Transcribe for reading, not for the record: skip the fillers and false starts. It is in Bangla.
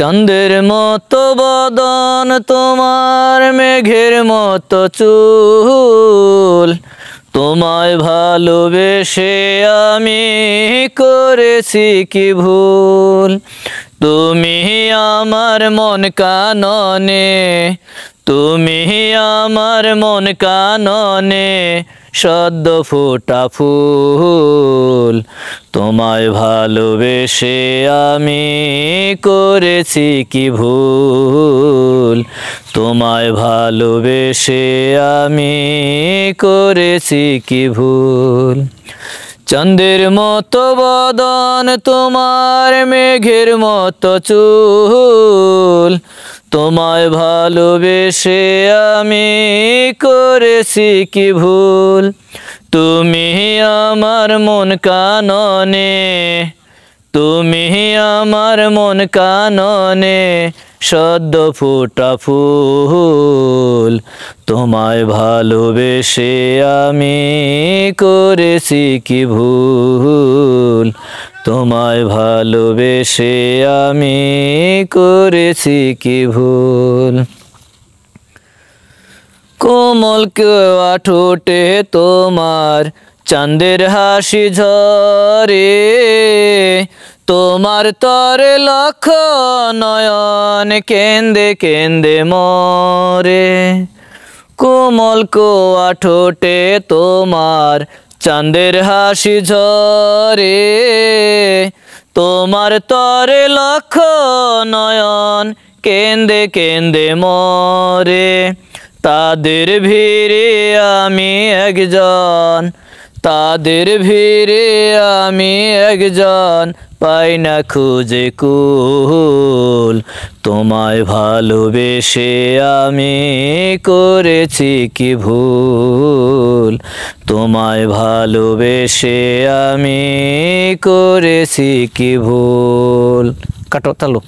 চাঁদের মতো বদন তোমার, মেঘের মতো চুল, তোমায় ভালোবেসে আমি করেছি কি ভুল। তুমি আমার মন কাননে, তুমি আমার মন কাননে সদ্য ফোটা ফুল। তোমায় ভালোবেসে আমি করেছি কি ভুল, তোমায় ভালোবেসে আমি করেছি কি ভুল। চাঁদের মতো বদন তোমার, মেঘের মতো চুল, তোমায় ভালোবেসে আমি করেছি কি ভুল। তুমি আমার মন কাননে, তুমি আমার মন কাননে সদ্য ফোটা ফুল। তোমায় ভালোবেসে আমি করেছি কি ভুল, তোমায় ভালোবেসে আমি করেছি কি ভুল। কোমল কেওয়া ঠোঁটে তোমার চাঁদের হাসি ঝরে, তোমার তরে লক্ষ নয়ন কেন্দে কেন্দে মরে। কোমল কোয়া ঠোঁটে তোমার চাঁদের হাসি ঝরে, তোমার তরে লক্ষ নয়ন কেন্দে কেন্দে মরে। তাদের ভিড়ে আমি একজন, তাদের ভিড়ে আমি একজন, পাই না খুঁজে কুল। তোমায় ভালোবেসে আমি করেছি কি ভুল, তোমায় ভালোবেসে আমি করেছি কি ভুল। কাটো তালো।